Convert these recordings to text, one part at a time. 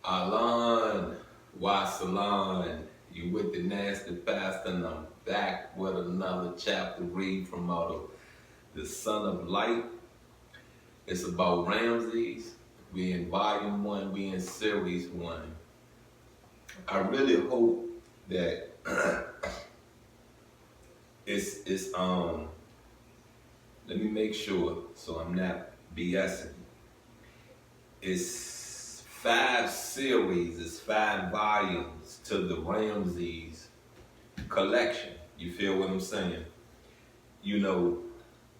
Alan, Wasalan, you with the nasty pastor, and I'm back with another chapter read from out of the Son of Light. It's about Ramses. We in volume one, we in series one. I really hope that it's let me make sure so I'm not BSing. It's 5 series, it's 5 volumes to the Ramses collection. You feel what I'm saying? You know,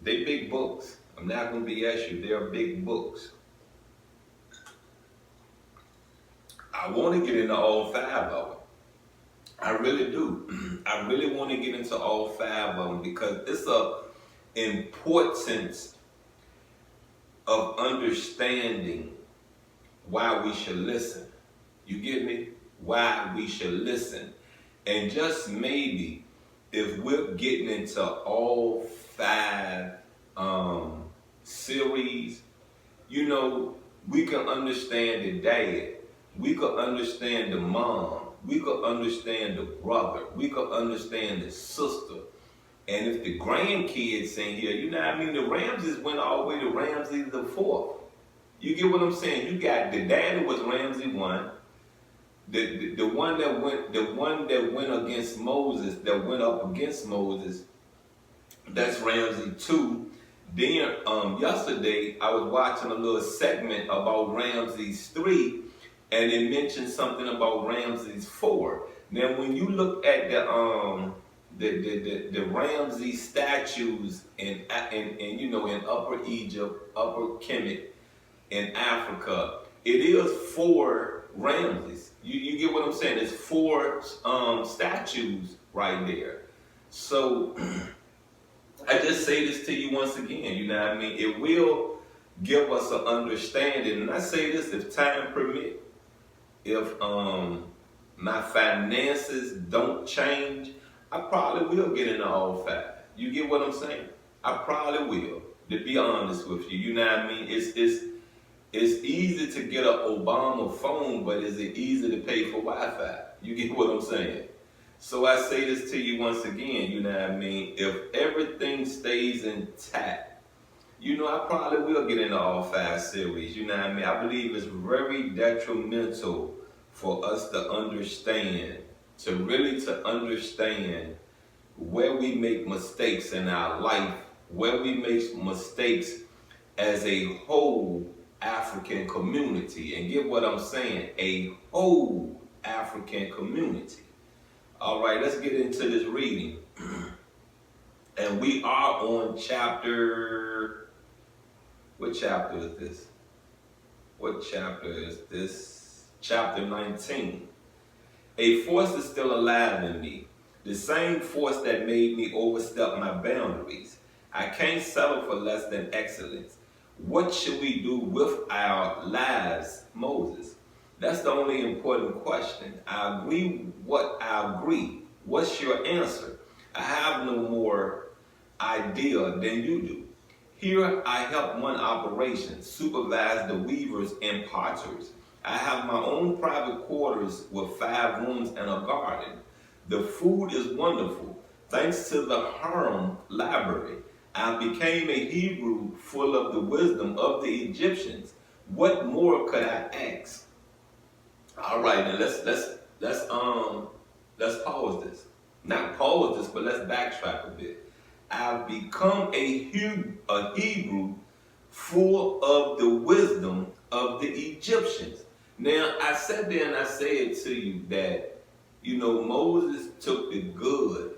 they big books. I'm not gonna BS you, they're big books. I want to get into all 5 of them. I really do. I really want to get into all 5 of them because it's a importance of understanding why we should listen. You get me? Why we should listen. And just maybe if we're getting into all 5 series, you know, we can understand the dad, we could understand the mom, we could understand the brother, we could understand the sister. And if the grandkids in here, you know what I mean? The Ramses went all the way to Ramses the fourth. You get what I'm saying? You got the daddy was Ramses one, the one that went against Moses, that went up against Moses, that's Ramses 2. Then yesterday I was watching a little segment about Ramses 3, and it mentioned something about Ramses 4. Now when you look at the Ramses statues in you know, in Upper Egypt, Upper Kemet, in Africa, it is 4 Ramses. You get what I'm saying? It's 4 statues right there. So I just say this to you once again, you know what I mean? It will give us an understanding. And I say this, if time permit, if my finances don't change, I probably will get into all 5. You get what I'm saying? I probably will, to be honest with you. You know what I mean? It's easy to get an Obama phone, but is it easy to pay for Wi-Fi? You get what I'm saying? So I say this to you once again, you know what I mean? If everything stays intact, you know, I probably will get into all 5 series, you know what I mean? I believe it's very detrimental for us to understand, to understand where we make mistakes in our life, where we make mistakes as a whole African community. And get what I'm saying? A whole African community. All right, let's get into this reading. And we are on chapter, what chapter is this? What chapter is this? Chapter 19. A force is still alive in me. The same force that made me overstep my boundaries. I can't settle for less than excellence. What should we do with our lives, Moses? That's the only important question. I agree. What's your answer? I have no more idea than you do. Here I help one operation, supervise the weavers and potters. I have my own private quarters with 5 rooms and a garden. The food is wonderful. Thanks to the Haram library, I became a Hebrew full of the wisdom of the Egyptians. What more could I ask? All right, now let's pause this. Not pause this, but let's backtrack a bit. I've become a Hebrew full of the wisdom of the Egyptians. Now I sat there and I said to you that, you know, Moses took the good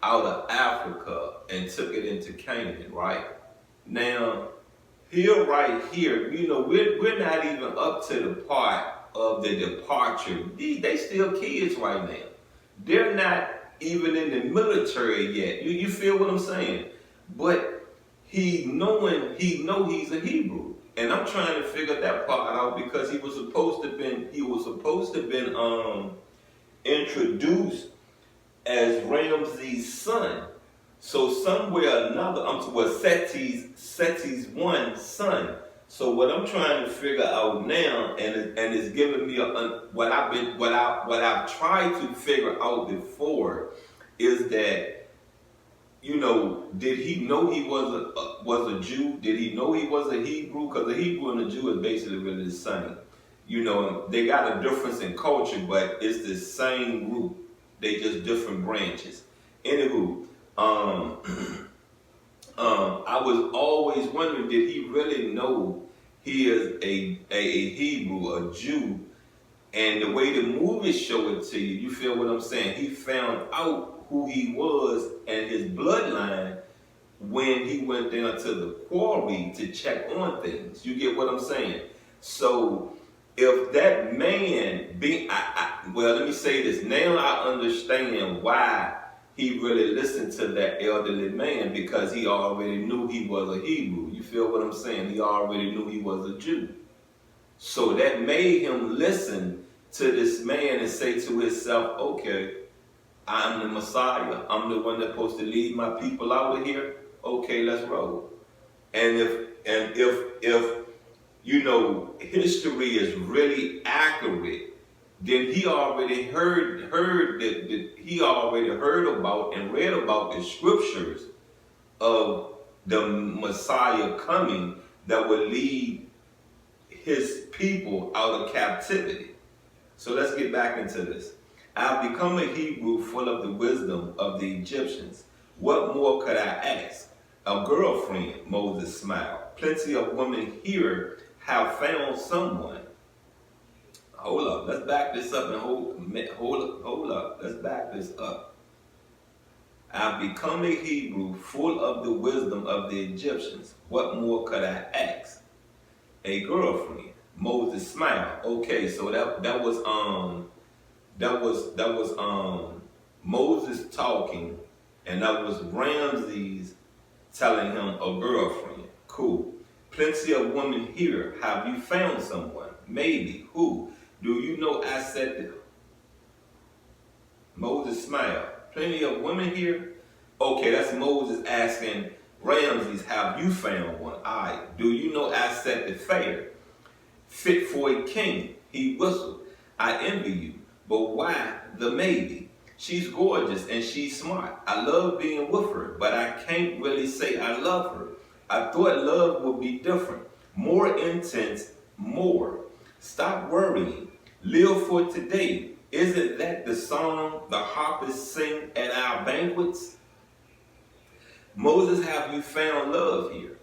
out of Africa and took it into Canaan, right? Now, right here, you know, we're not even up to the part of the departure. They still kids right now. They're not even in the military yet. You feel what I'm saying? But he know he's a Hebrew. And I'm trying to figure that part out because he was supposed to been introduced as Ramses' son. So somewhere or another, Seti's one son. So what I'm trying to figure out now, and it's giving me what I've tried to figure out before, is that, you know, did he know he was a Jew? Did he know he was a Hebrew? Because a Hebrew and a Jew is basically really the same. You know, they got a difference in culture, but it's the same root. They just different branches. Anywho, um, I was always wondering, did he really know he is a Hebrew, a Jew? And the way the movies show it to you, you feel what I'm saying? He found out who he was and his bloodline when he went down to the quarry to check on things. You get what I'm saying? So if that man well, let me say this. Now I understand why he really listened to that elderly man, because he already knew he was a Hebrew. You feel what I'm saying? He already knew he was a Jew. So that made him listen to this man and say to himself, okay, I'm the Messiah. I'm the one that's supposed to lead my people out of here. Okay, let's roll. And if you know history is really accurate, then he already he already heard about and read about the scriptures of the Messiah coming that would lead his people out of captivity. So let's get back into this. I've become a Hebrew full of the wisdom of the Egyptians. What more could I ask? A girlfriend, Moses smiled. Plenty of women here have found someone. Hold up, let's back this up and hold up. Let's back this up. I've become a Hebrew full of the wisdom of the Egyptians. What more could I ask? A girlfriend. Moses smiled. Okay, so that was Moses talking, and that was Ramses telling him a girlfriend. Cool. Plenty of women here. Have you found someone? Maybe. Who? Do you know I said that? Moses smiled. Plenty of women here? Okay, that's Moses asking Ramses, have you found one? Alright. Do you know I set the fair? Fit for a king. He whistled. I envy you. But why the maybe? She's gorgeous and she's smart. I love being with her, but I can't really say I love her. I thought love would be different. More intense, more. Stop worrying. Live for today. Isn't that the song the harpists sing at our banquets? Moses, have you found love here?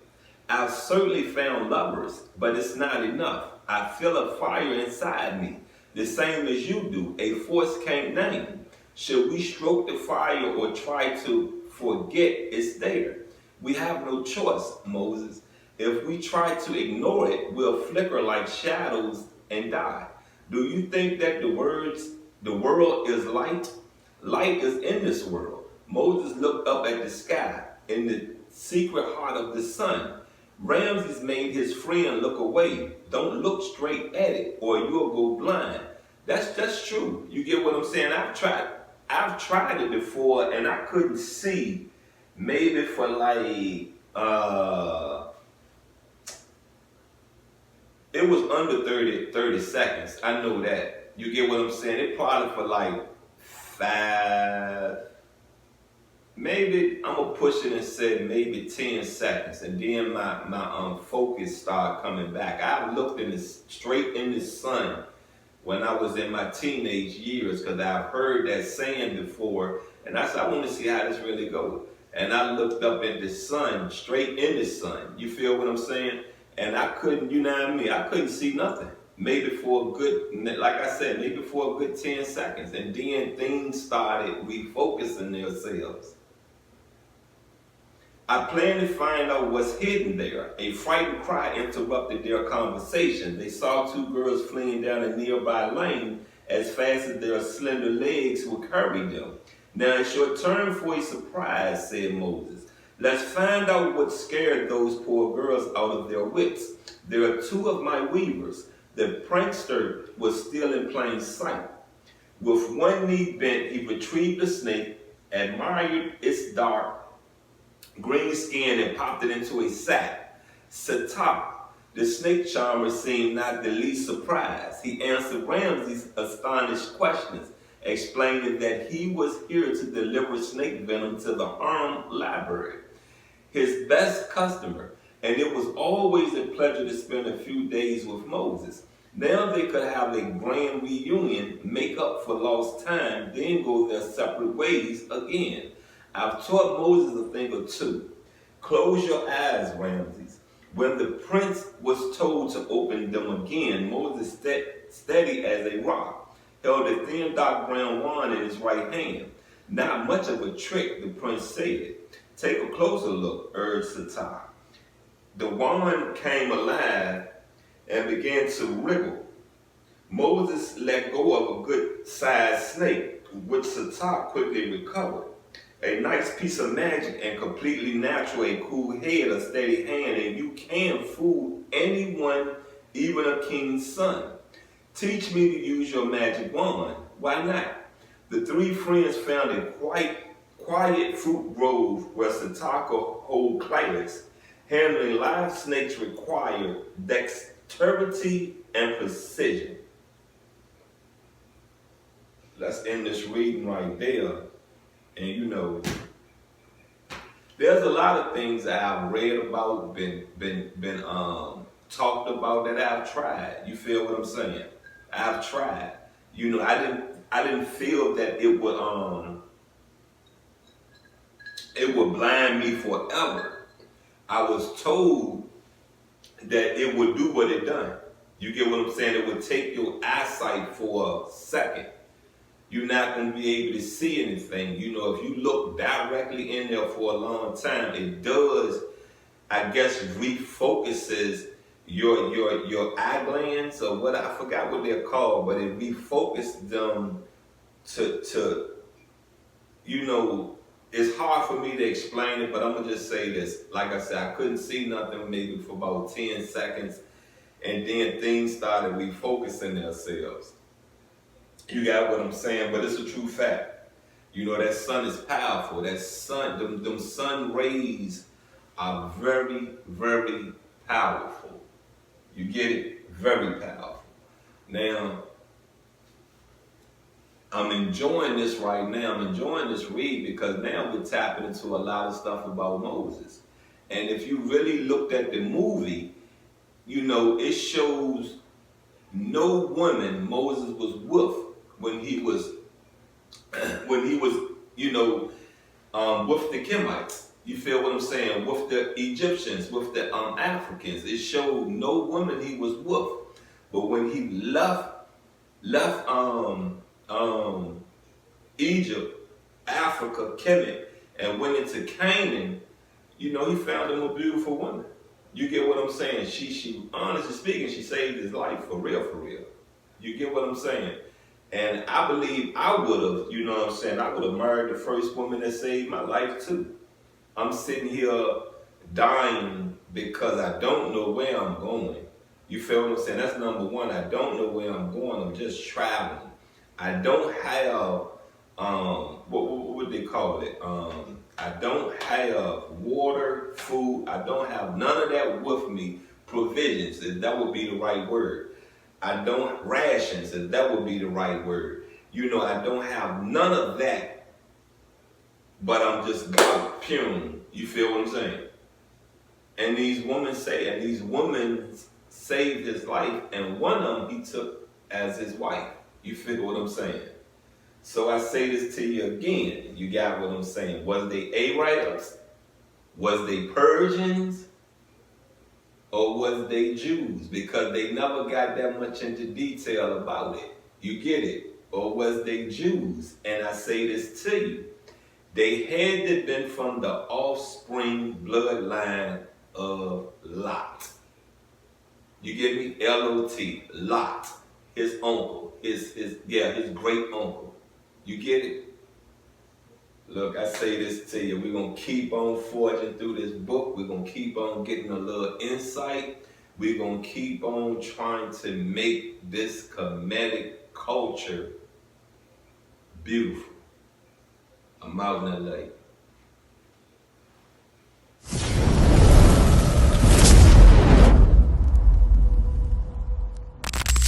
I've certainly found lovers, but it's not enough. I feel a fire inside me, the same as you do, a force can't name. Should we stroke the fire or try to forget it's there? We have no choice, Moses. If we try to ignore it, we'll flicker like shadows and die. Do you think that the world is light? Light is in this world. Moses looked up at the sky, in the secret heart of the sun. Ramses made his friend look away. Don't look straight at it or you'll go blind. That's true. You get what I'm saying? I've tried it before and I couldn't see maybe for like it was under 30 seconds. I know that. You get what I'm saying? It probably for like 5, maybe I'm gonna push it and say maybe 10 seconds, and then my focus started coming back. I looked straight in the sun when I was in my teenage years, because I've heard that saying before, and I said I want to see how this really goes. And I looked up at the sun, straight in the sun. You feel what I'm saying? And I couldn't, you know what I mean? I couldn't see nothing. Maybe for a good, like I said, maybe for a good 10 seconds, and then things started refocusing themselves. I planned to find out what's hidden there. A frightened cry interrupted their conversation. They saw two girls fleeing down a nearby lane as fast as their slender legs would carry them. Now it's your turn for a surprise, said Moses. Let's find out what scared those poor girls out of their wits. There are two of my weavers. The prankster was still in plain sight. With one knee bent, he retrieved the snake, admired its dark green skin, and popped it into a sack. Satap, The snake charmer seemed not the least surprised. He answered Ramses' astonished questions, explaining that he was here to deliver snake venom to the Harlem library, his best customer, and it was always a pleasure to spend a few days with Moses. Now they could have a grand reunion, make up for lost time, then go their separate ways again. I've taught Moses a thing or two. Close your eyes, Ramses. When the prince was told to open them again, Moses, steady as a rock, held a thin dark brown wand in his right hand. Not much of a trick, the prince said. Take a closer look, urged Satar. The wand came alive and began to wriggle. Moses let go of a good-sized snake, which Satar quickly recovered. A nice piece of magic and completely natural, a cool head, a steady hand, and you can fool anyone, even a king's son. Teach me to use your magic wand. Why not? The three friends found a quiet fruit grove where Satar could hold climates. Handling live snakes required dexterity and precision. Let's end this reading right there. And you know, there's a lot of things that I've read about, been talked about that I've tried. You feel what I'm saying? I've tried. You know, I didn't feel that it would blind me forever. I was told that it would do what it done. You get what I'm saying? It would take your eyesight for a second. You're not going to be able to see anything. You know, if you look directly in there for a long time, it does, I guess, refocuses your eye glands or what, I forgot what they're called, but it refocuses them to, you know, it's hard for me to explain it, but I'm going to just say this. Like I said, I couldn't see nothing maybe for about 10 seconds, and then things started refocusing themselves. You got what I'm saying? But it's a true fact. You know, that sun is powerful. That sun, them sun rays are very, very powerful. You get it? Very powerful. Now, I'm enjoying this right now. I'm enjoying this read because now we're tapping into a lot of stuff about Moses. And if you really looked at the movie, you know, it shows no woman Moses was with when he was, you know, with the Kemites. You feel what I'm saying? With the Egyptians, with the Africans. It showed no woman he was with. But when he left Egypt, Africa, Kemet, and went into Canaan, you know, he found him a beautiful woman. You get what I'm saying? She honestly speaking, she saved his life for real, for real. You get what I'm saying? And I believe I would have, you know what I'm saying, I would have married the first woman that saved my life too. I'm sitting here dying because I don't know where I'm going. You feel what I'm saying? That's number one. I don't know where I'm going. I'm just traveling. I don't have, what would they call it? I don't have water, food. I don't have none of that with me. Provisions, if that would be the right word. I don't, rations, if that would be the right word. You know, I don't have none of that, but I'm just God puny. You feel what I'm saying? And these women saved his life, and one of them he took as his wife. You feel what I'm saying? So I say this to you again. You got what I'm saying? Was they Arabs? Was they Persians? Or was they Jews? Because they never got that much into detail about it. You get it? Or was they Jews? And I say this to you. They had to have been from the offspring bloodline of Lot. You get me? L-O-T, Lot. His uncle. His great uncle. You get it? Look, I say this to you. We're going to keep on forging through this book. We're going to keep on getting a little insight. We're going to keep on trying to make this Kemetic culture beautiful. I'm out in LA.